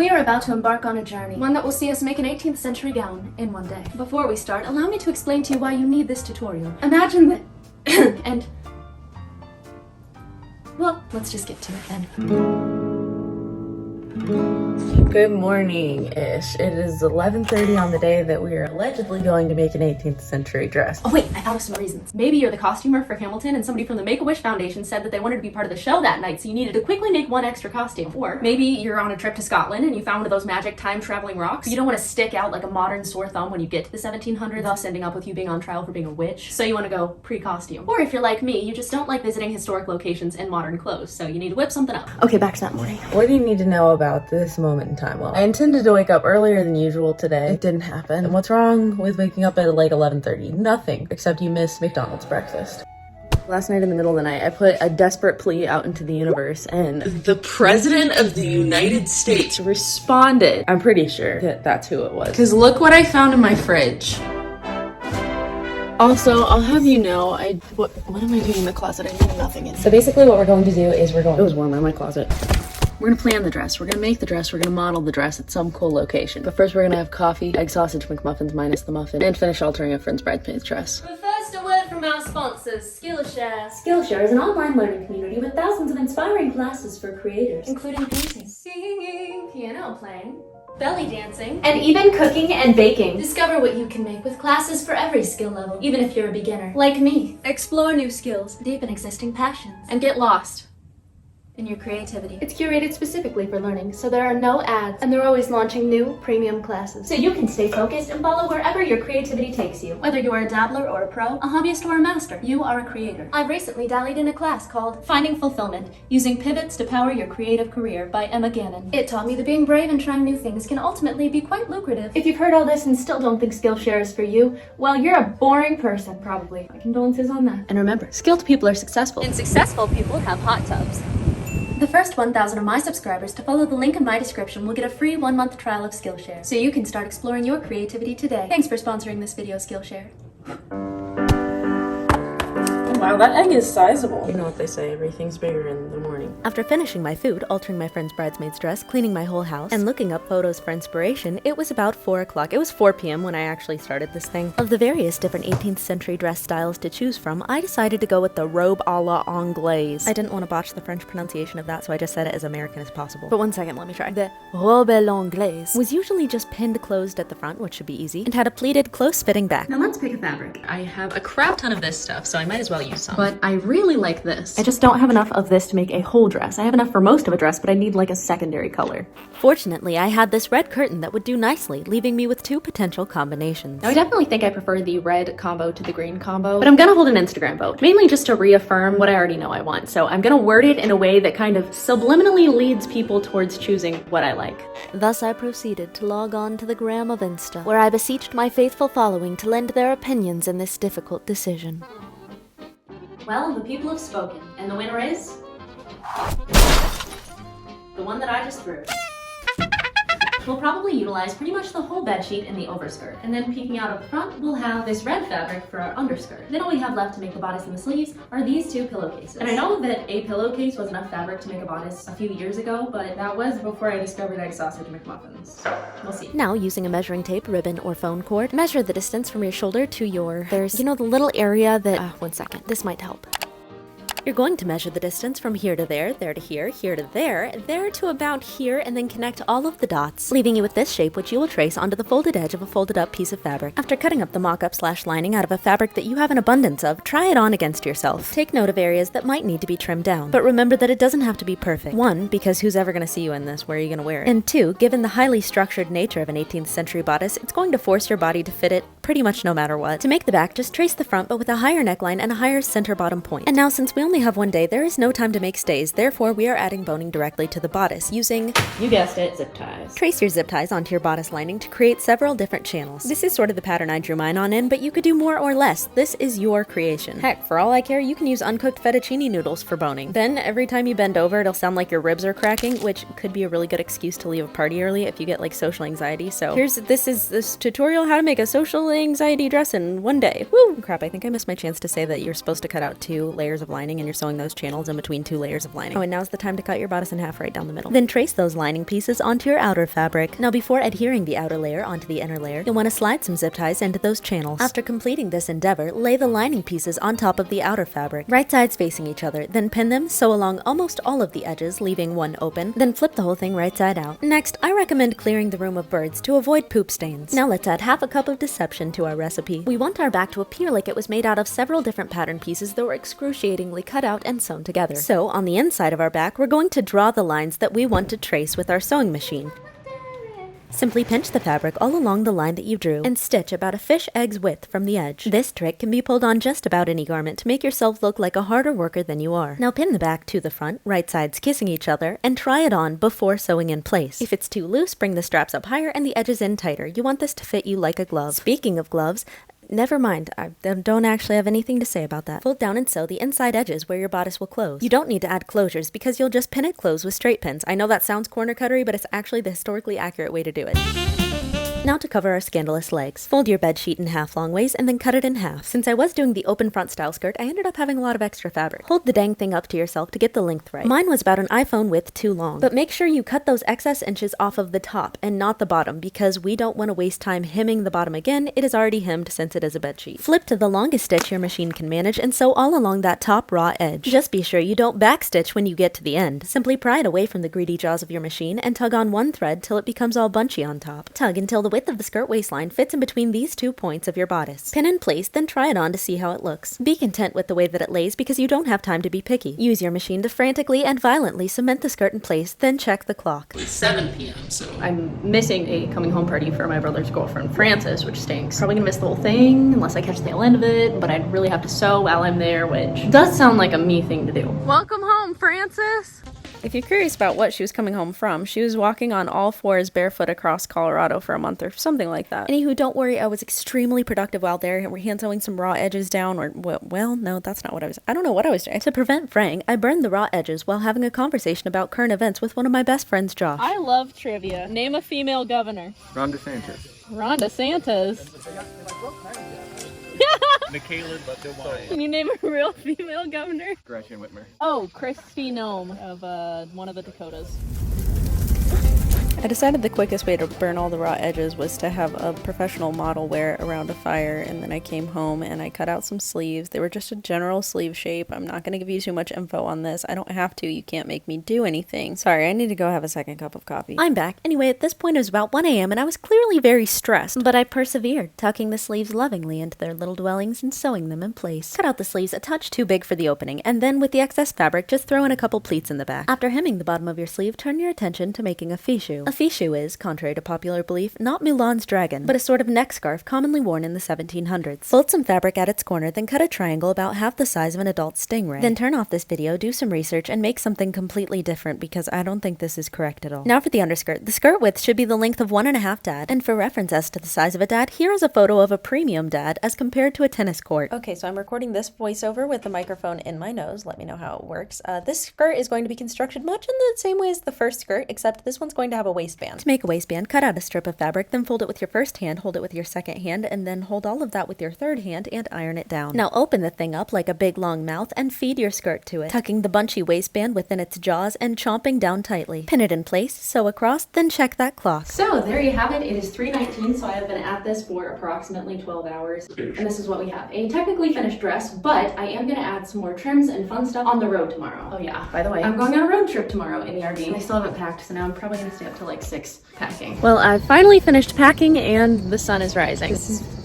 We are about to embark on a journey, one that will see us make an 18th century gown in one day. Before we start, allow me to explain to you why you need this tutorial. Imagine that and well, let's just get to it then. Good morning-ish. It is 11:30 on the day that we are allegedly going to make an 18th century dress. Oh wait, I thought of some reasons. Maybe you're the costumer for Hamilton and somebody from the Make-A-Wish Foundation said that they wanted to be part of the show that night, so you needed to quickly make one extra costume. Or maybe you're on a trip to Scotland and you found one of those magic time-traveling rocks. You don't want to stick out like a modern sore thumb when you get to the 1700s, thus ending up with you being on trial for being a witch. So you want to go pre-costume. Or if you're like me, you just don't like visiting historic locations in modern clothes, so you need to whip something up. Okay, back to that morning. What do you need to know about this moment in time? Well, I intended to wake up earlier than usual today. It didn't happen. And what's wrong with waking up at like 11:30? Nothing, except you missed McDonald's breakfast. Last night in the middle of the night, I put a desperate plea out into the universe and the President of the United States responded. I'm pretty sure that that's who it was. Because look what I found in my fridge. Also, I'll have you know, what am I doing in the closet? I need nothing in. So basically what we're going to do is it was warmer in my closet. We're gonna plan the dress, we're gonna make the dress, we're gonna model the dress at some cool location. But first we're gonna have coffee, egg sausage McMuffins minus the muffin, and finish altering a friend's bridesmaid's dress. But first, a word from our sponsors, Skillshare. Skillshare is an online learning community with thousands of inspiring classes for creators, Including painting, singing, piano playing, belly dancing, and even cooking and baking. discover what you can make with classes for every skill level, even if you're a beginner, like me. Explore new skills, deepen existing passions, and get lost in your creativity. It's curated specifically for learning, so there are no ads, and they're always launching new premium classes, so you can stay focused and follow wherever your creativity takes you. Whether you are a dabbler or a pro, a hobbyist or a master, you are a creator. I've recently dallied in a class called Finding Fulfillment, Using Pivots to Power Your Creative Career by Emma Gannon. It taught me that being brave and trying new things can ultimately be quite lucrative. If you've heard all this and still don't think Skillshare is for you, well, you're a boring person, probably. My condolences on that. And remember, skilled people are successful. And successful people have hot tubs. The first 1,000 of my subscribers to follow the link in my description will get a free 1-month trial of Skillshare, so you can start exploring your creativity today. Thanks for sponsoring this video, Skillshare. Wow, that egg is sizable. You know what they say, everything's bigger in the morning. After finishing my food, altering my friend's bridesmaid's dress, cleaning my whole house, and looking up photos for inspiration, it was about 4 o'clock. It was 4 p.m. when I actually started this thing. Of the various different 18th century dress styles to choose from, I decided to go with the robe a la anglaise. I didn't want to botch the French pronunciation of that, so I just said it as American as possible. But one second, let me try. The robe à l'anglaise was usually just pinned closed at the front, which should be easy, and had a pleated, close-fitting back. Now let's pick a fabric. I have a crap ton of this stuff, so I might as well use some. But I really like this. I just don't have enough of this to make a whole dress. I have enough for most of a dress, but I need like a secondary color. Fortunately, I had this red curtain that would do nicely, leaving me with 2 potential combinations. Now, I definitely think I prefer the red combo to the green combo, but I'm gonna hold an Instagram vote, mainly just to reaffirm what I already know I want. So I'm gonna word it in a way that kind of subliminally leads people towards choosing what I like. Thus I proceeded to log on to the gram of Insta, where I beseeched my faithful following to lend their opinions in this difficult decision. Well, the people have spoken, and the winner is the one that I just threw. We'll probably utilize pretty much the whole bedsheet in the overskirt, and then peeking out of the front, we'll have this red fabric for our underskirt. Then all we have left to make the bodice and the sleeves are these 2 pillowcases. And I know that a pillowcase was enough fabric to make a bodice a few years ago, but that was before I discovered egg sausage McMuffins. So, we'll see. Now, using a measuring tape, ribbon, or phone cord, measure the distance from your shoulder to there's, you know, the little area that, one second, this might help. You're going to measure the distance from here to there to here to there to about here, and then connect all of the dots, leaving you with this shape, which you will trace onto the folded edge of a folded up piece of fabric. After cutting up the mock-up / lining out of a fabric that you have an abundance of, try it on against yourself. Take note of areas that might need to be trimmed down, but remember that it doesn't have to be perfect. 1, because who's ever going to see you in this? Where are you going to wear it? And 2, given the highly structured nature of an 18th century bodice, it's going to force your body to fit it pretty much no matter what. To make the back, just trace the front, but with a higher neckline and a higher center bottom point. And now, since we only have one day, there is no time to make stays, therefore we are adding boning directly to the bodice using, You guessed it, zip ties. trace your zip ties onto your bodice lining to create several different channels. This is sort of the pattern I drew mine on in, but you could do more or less. This is your creation. Heck, for all I care, you can use uncooked fettuccine noodles for boning. Then, every time you bend over, it'll sound like your ribs are cracking, which could be a really good excuse to leave a party early if you get like social anxiety. So this is this tutorial how to make a social anxiety dress in one day. Woo! Crap, I think I missed my chance to say that you're supposed to cut out 2 layers of lining and you're sewing those channels in between 2 layers of lining. Oh, and now's the time to cut your bodice in half right down the middle. Then trace those lining pieces onto your outer fabric. Now before adhering the outer layer onto the inner layer, you'll want to slide some zip ties into those channels. After completing this endeavor, lay the lining pieces on top of the outer fabric, right sides facing each other, then pin them, sew along almost all of the edges, leaving one open, then flip the whole thing right side out. Next, I recommend clearing the room of birds to avoid poop stains. Now let's add half a cup of deception to our recipe. We want our back to appear like it was made out of several different pattern pieces that were excruciatingly cut out and sewn together. So, on the inside of our back, we're going to draw the lines that we want to trace with our sewing machine. Simply pinch the fabric all along the line that you drew and stitch about a fish egg's width from the edge. This trick can be pulled on just about any garment to make yourself look like a harder worker than you are. Now pin the back to the front, right sides kissing each other, and try it on before sewing in place. If it's too loose, bring the straps up higher and the edges in tighter. You want this to fit you like a glove. Speaking of gloves, never mind, I don't actually have anything to say about that. Fold down and sew the inside edges where your bodice will close. You don't need to add closures because you'll just pin it closed with straight pins. I know that sounds corner cuttery, but it's actually the historically accurate way to do it. Now to cover our scandalous legs. Fold your bed sheet in half long ways and then cut it in half. Since I was doing the open front style skirt, I ended up having a lot of extra fabric. Hold the dang thing up to yourself to get the length right. Mine was about an iPhone width too long. But make sure you cut those excess inches off of the top and not the bottom because we don't want to waste time hemming the bottom again. It is already hemmed since it is a bed sheet. Flip to the longest stitch your machine can manage and sew all along that top raw edge. Just be sure you don't backstitch when you get to the end. Simply pry it away from the greedy jaws of your machine and tug on one thread till it becomes all bunchy on top. Tug until the width of the skirt waistline fits in between these 2 points of your bodice. Pin in place, then try it on to see how it looks. Be content with the way that it lays because you don't have time to be picky. Use your machine to frantically and violently cement the skirt in place, then check the clock. It's 7 p.m., so I'm missing a coming home party for my brother's girlfriend, Frances, which stinks. Probably gonna miss the whole thing unless I catch the tail end of it, but I'd really have to sew while I'm there, which does sound like a me thing to do. Welcome home, Frances! If you're curious about what she was coming home from, she was walking on all fours barefoot across Colorado for a month or something like that. Anywho, don't worry, I was extremely productive while there. We're hand sewing some raw edges down, or, well, no, that's not what I don't know what I was doing. To prevent fraying, I burned the raw edges while having a conversation about current events with one of my best friends, Josh. I love trivia. Name a female governor. Ron DeSantis. Ron DeSantis. Micarah, but the wine. Can you name a real female governor? Gretchen Whitmer. Oh, Christy Nome of one of the Dakotas. I decided the quickest way to burn all the raw edges was to have a professional model wear it around a fire, and then I came home and I cut out some sleeves. They were just a general sleeve shape. I'm not going to give you too much info on this. I don't have to. You can't make me do anything. Sorry, I need to go have a second cup of coffee. I'm back. Anyway, at this point it was about 1 a.m. and I was clearly very stressed, but I persevered, tucking the sleeves lovingly into their little dwellings and sewing them in place. Cut out the sleeves a touch too big for the opening, and then with the excess fabric, just throw in a couple pleats in the back. After hemming the bottom of your sleeve, turn your attention to making a fichu. A fichu is, contrary to popular belief, not Mulan's dragon, but a sort of neck scarf commonly worn in the 1700s. Fold some fabric at its corner, then cut a triangle about half the size of an adult stingray. Then turn off this video, do some research, and make something completely different because I don't think this is correct at all. Now for the underskirt. The skirt width should be the length of 1.5 dad, and for reference as to the size of a dad, here is a photo of a premium dad as compared to a tennis court. Okay, so I'm recording this voiceover with the microphone in my nose. Let me know how it works. This skirt is going to be constructed much in the same way as the first skirt, except this one's going to have a waistband. To make a waistband, cut out a strip of fabric, then fold it with your first hand, hold it with your second hand, and then hold all of that with your third hand and iron it down. Now open the thing up like a big long mouth and feed your skirt to it, tucking the bunchy waistband within its jaws and chomping down tightly. Pin it in place, sew across, then check that clock. So there you have it. It is 3:19, so I have been at this for approximately 12 hours. And this is what we have. A technically finished dress, but I am gonna add some more trims and fun stuff on the road tomorrow. Oh yeah, by the way, I'm going on a road trip tomorrow in the RV. And I still haven't packed, so now I'm probably gonna stay up till like 6 packing. Well, I finally finished packing and the sun is rising.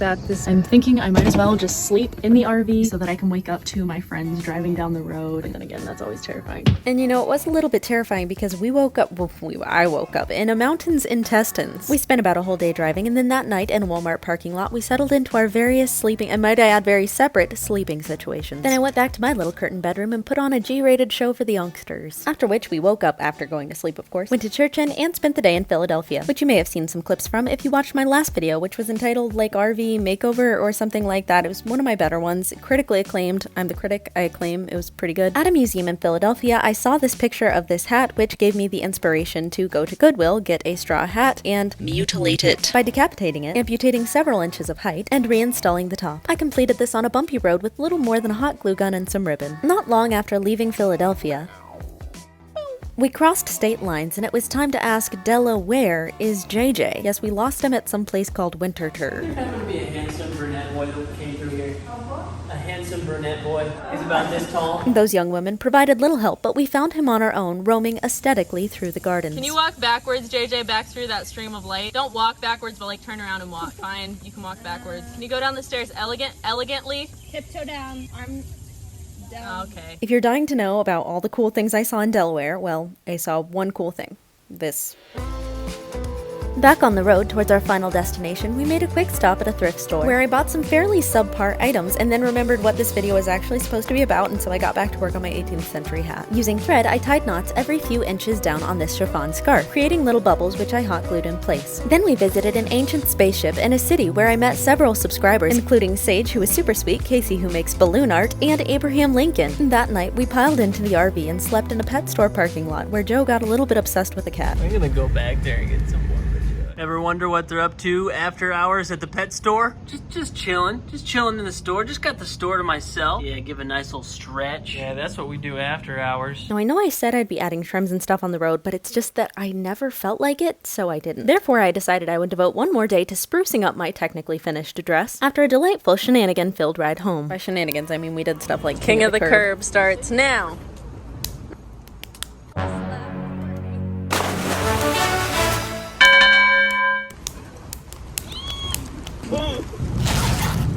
I'm thinking I might as well just sleep in the RV so that I can wake up to my friends driving down the road. And then again, that's always terrifying. And you know, it was a little bit terrifying because I woke up in a mountain's intestines. We spent about a whole day driving, and then that night in a Walmart parking lot, we settled into our various sleeping, and might I add, very separate sleeping situations. Then I went back to my little curtained bedroom and put on a G-rated show for the youngsters. After which we woke up after going to sleep, of course, went to church and spent the day in Philadelphia, which you may have seen some clips from if you watched my last video, which was entitled Lake RV Beauty makeover or something like that. It was one of my better ones. Critically acclaimed. I'm the critic. I acclaim. It was pretty good. At a museum in Philadelphia, I saw this picture of this hat, which gave me the inspiration to go to Goodwill, get a straw hat, and mutilate it by decapitating it, amputating several inches of height, and reinstalling the top. I completed this on a bumpy road with little more than a hot glue gun and some ribbon. Not long after leaving Philadelphia, we crossed state lines, and it was time to ask Della, where is JJ? Yes, we lost him at some place called Winterthur. There happened to be a handsome brunette boy that came through here. A handsome brunette boy. He's about this tall. Those young women provided little help, but we found him on our own, roaming aesthetically through the gardens. Can you walk backwards, JJ, back through that stream of light? Don't walk backwards, but like turn around and walk. Fine, you can walk backwards. Can you go down the stairs elegantly? Tiptoe down, arm down. Okay. If you're dying to know about all the cool things I saw in Delaware, well, I saw one cool thing. This. Back on the road towards our final destination, we made a quick stop at a thrift store, where I bought some fairly subpar items and then remembered what this video was actually supposed to be about, and so I got back to work on my 18th century hat. Using thread, I tied knots every few inches down on this chiffon scarf, creating little bubbles which I hot glued in place. Then we visited an ancient spaceship in a city where I met several subscribers, including Sage, who was super sweet, Casey, who makes balloon art, and Abraham Lincoln. That night, we piled into the RV and slept in a pet store parking lot, where Joe got a little bit obsessed with a cat. I'm gonna go back there and get some more. Ever wonder what they're up to after hours at the pet store? Just chilling in the store. Just got the store to myself. Yeah, give a nice little stretch. Yeah, that's what we do after hours. Now, I know I said I'd be adding trims and stuff on the road, but it's just that I never felt like it, so I didn't. Therefore, I decided I would devote one more day to sprucing up my technically finished dress after a delightful shenanigan-filled ride home. By shenanigans, I mean we did stuff like King of the Curb starts now.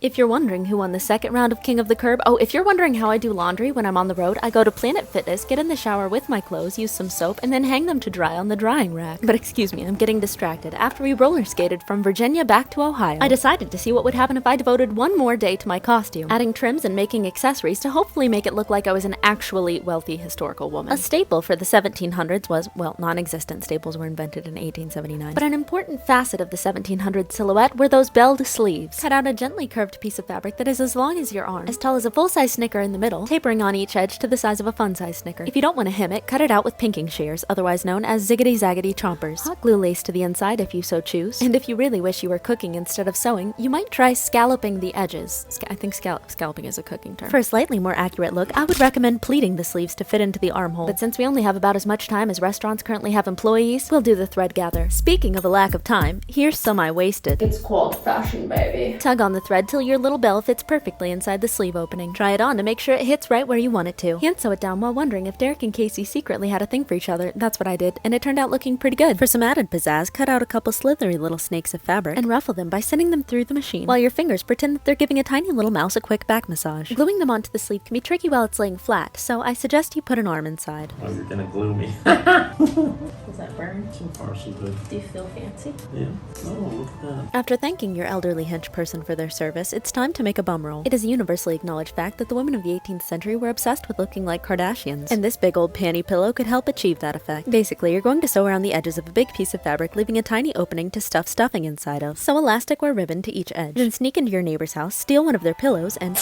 If you're wondering who won the second round of King of the Curb, if you're wondering how I do laundry when I'm on the road, I go to Planet Fitness, get in the shower with my clothes, use some soap, and then hang them to dry on the drying rack. But excuse me, I'm getting distracted. After we roller skated from Virginia back to Ohio, I decided to see what would happen if I devoted one more day to my costume, adding trims and making accessories to hopefully make it look like I was an actually wealthy historical woman. A staple for the 1700s was, well, non-existent. Staples were invented in 1879. But an important facet of the 1700s silhouette were those belled sleeves. Cut out a gently curved piece of fabric that is as long as your arm, as tall as a full-size Snicker in the middle, tapering on each edge to the size of a fun-size Snicker. If you don't want to hem it, cut it out with pinking shears, otherwise known as ziggity-zaggity chompers. Hot glue lace to the inside if you so choose. And if you really wish you were cooking instead of sewing, you might try scalloping the edges. I think scalloping is a cooking term. For a slightly more accurate look, I would recommend pleating the sleeves to fit into the armhole. But since we only have about as much time as restaurants currently have employees, we'll do the thread gather. Speaking of a lack of time, here's semi-waisted. It's called fashion, baby. Tug on the thread till your little bell fits perfectly inside the sleeve opening. Try it on to make sure it hits right where you want it to. Hand sew it down while wondering if Derek and Casey secretly had a thing for each other. That's what I did, and it turned out looking pretty good. For some added pizzazz, cut out a couple slithery little snakes of fabric and ruffle them by sending them through the machine, while your fingers pretend that they're giving a tiny little mouse a quick back massage. Gluing them onto the sleeve can be tricky while it's laying flat, so I suggest you put an arm inside. Oh, you're gonna glue me. Does that burn? So far, so good. Do you feel fancy? Yeah. Oh, look at that. After thanking your elderly hench person for their service, it's time to make a bum roll. It is a universally acknowledged fact that the women of the 18th century were obsessed with looking like Kardashians, and this big old panty pillow could help achieve that effect. Basically, you're going to sew around the edges of a big piece of fabric, leaving a tiny opening to stuff stuffing inside of. Sew elastic or ribbon to each edge. Then sneak into your neighbor's house, steal one of their pillows, and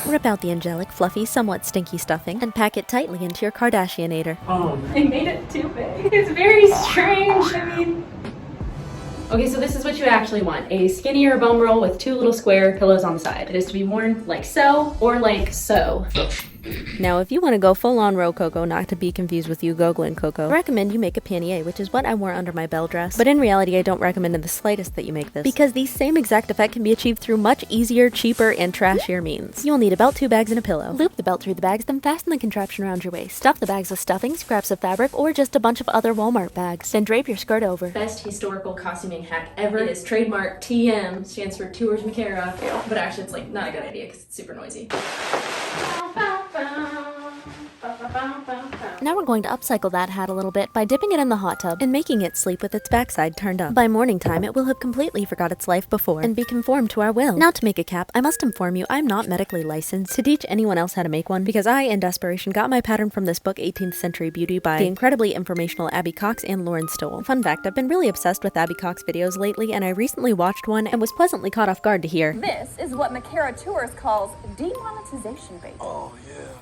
rip out the angelic, fluffy, somewhat stinky stuffing, and pack it tightly into your Kardashianator. Oh, They made it too big. It's very strange. I mean... Okay, so this is what you actually want. A skinnier bum roll with two little square pillows on the side. It is to be worn like so or like so. Now, if you want to go full-on Rococo, not to be confused with you Googling Coco, I recommend you make a pannier, which is what I wore under my bell dress. But in reality, I don't recommend in the slightest that you make this, because the same exact effect can be achieved through much easier, cheaper, and trashier means. You'll need a belt, 2 bags, and a pillow. Loop the belt through the bags, then fasten the contraption around your waist. Stuff the bags with stuffing, scraps of fabric, or just a bunch of other Walmart bags. Then drape your skirt over. Best historical costuming hack ever. It is trademark TM, stands for Tewers, Micarah. But actually it's like not a good idea because it's super noisy. Now Now we're going to upcycle that hat a little bit by dipping it in the hot tub and making it sleep with its backside turned up. By morning time, it will have completely forgot its life before and be conformed to our will. Now to make a cap, I must inform you I'm not medically licensed to teach anyone else how to make one because I, in desperation, got my pattern from this book 18th Century Beauty by the incredibly informational Abby Cox and Lauren Stowell. Fun fact, I've been really obsessed with Abby Cox videos lately, and I recently watched one and was pleasantly caught off guard to hear, "This is what Micarah Tewers calls demonetization bait."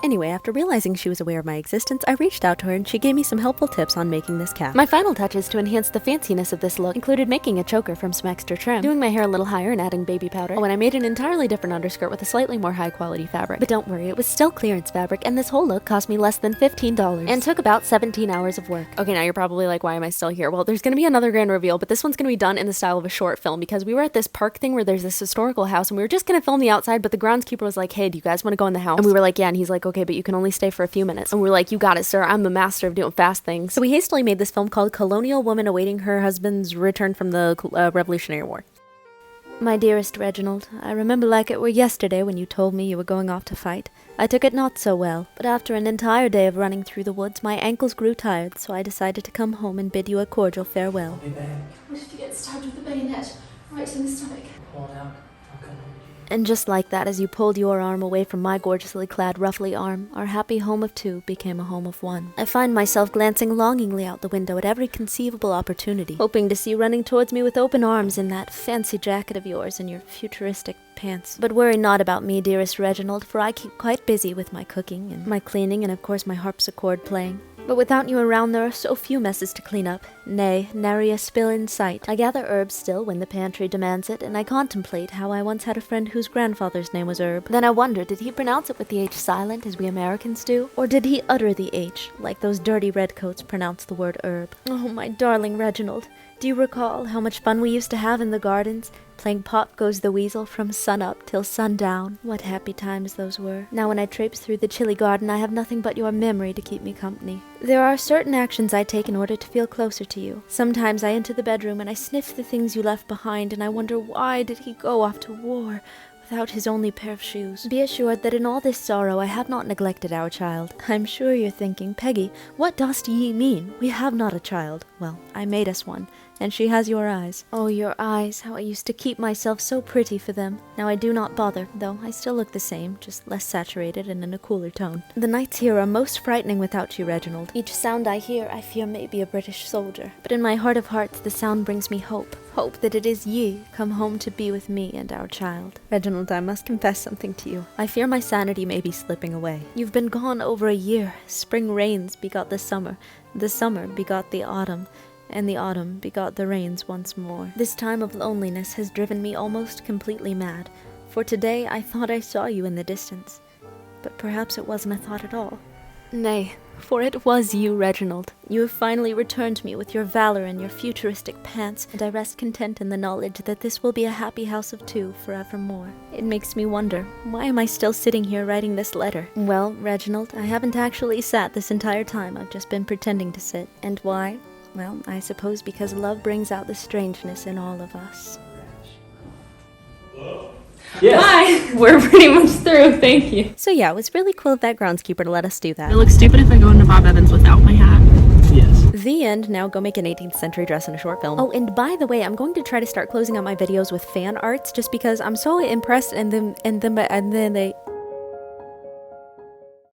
Anyway, after realizing she was aware of my existence, I reached out to her and she gave me some helpful tips on making this cap. My final touches to enhance the fanciness of this look included making a choker from some extra trim, doing my hair a little higher and adding baby powder. Oh, and I made an entirely different underskirt with a slightly more high quality fabric. But don't worry, it was still clearance fabric, and this whole look cost me less than $15 and took about 17 hours of work. Okay, now you're probably like, why am I still here? Well, there's gonna be another grand reveal, but this one's gonna be done in the style of a short film because we were at this park thing where there's this historical house and we were just gonna film the outside, but the groundskeeper was like, hey, do you guys want to go in the house? And we were like, yeah, and he's like, okay, but you can only stay for a few minutes. And we were like, you got it, sir. I'm the master of doing fast things. So we hastily made this film called Colonial Woman Awaiting Her Husband's Return from the Revolutionary War. My dearest Reginald, I remember like it were yesterday when you told me you were going off to fight. I took it not so well, but after an entire day of running through the woods, my ankles grew tired, so I decided to come home and bid you a cordial farewell. I'll be back. What if you get stabbed with a bayonet right in the stomach? Pull it out. I'll come home with you. And just like that, as you pulled your arm away from my gorgeously clad, roughly arm, our happy home of two became a home of one. I find myself glancing longingly out the window at every conceivable opportunity, hoping to see you running towards me with open arms in that fancy jacket of yours and your futuristic pants. But worry not about me, dearest Reginald, for I keep quite busy with my cooking and my cleaning and of course my harpsichord playing. But without you around, there are so few messes to clean up. Nay, nary a spill in sight. I gather herbs still when the pantry demands it, and I contemplate how I once had a friend whose grandfather's name was Herb. Then I wonder, did he pronounce it with the H silent, as we Americans do? Or did he utter the H, like those dirty redcoats pronounce the word herb? Oh, my darling Reginald, do you recall how much fun we used to have in the gardens? Playing Pop Goes the Weasel from sun up till sundown. What happy times those were. Now when I traipse through the chilly garden, I have nothing but your memory to keep me company. There are certain actions I take in order to feel closer to you. Sometimes I enter the bedroom and I sniff the things you left behind, and I wonder why did he go off to war without his only pair of shoes. Be assured that in all this sorrow I have not neglected our child. I'm sure you're thinking, Peggy, what dost ye mean? We have not a child. Well, I made us one, and she has your eyes. Oh, your eyes, how I used to keep myself so pretty for them. Now I do not bother, though I still look the same, just less saturated and in a cooler tone. The nights here are most frightening without you, Reginald. Each sound I hear, I fear may be a British soldier. But in my heart of hearts, the sound brings me hope. Hope that it is ye, come home to be with me and our child. Reginald, I must confess something to you. I fear my sanity may be slipping away. You've been gone over a year. Spring rains begot the summer begot the autumn, and the autumn begot the rains once more. This time of loneliness has driven me almost completely mad, for today I thought I saw you in the distance, but perhaps it wasn't a thought at all. Nay, for it was you, Reginald. You have finally returned me with your valor and your futuristic pants, and I rest content in the knowledge that this will be a happy house of two forevermore. It makes me wonder, why am I still sitting here writing this letter? Well, Reginald, I haven't actually sat this entire time. I've just been pretending to sit. And why? Well, I suppose because love brings out the strangeness in all of us. Yes. Hi, we're pretty much through. Thank you. So yeah, it was really cool of that groundskeeper to let us do that. It looks stupid if I go into Bob Evans without my hat. Yes. The end. Now go make an 18th century dress in a short film. Oh, and by the way, I'm going to try to start closing out my videos with fan arts just because I'm so impressed and then they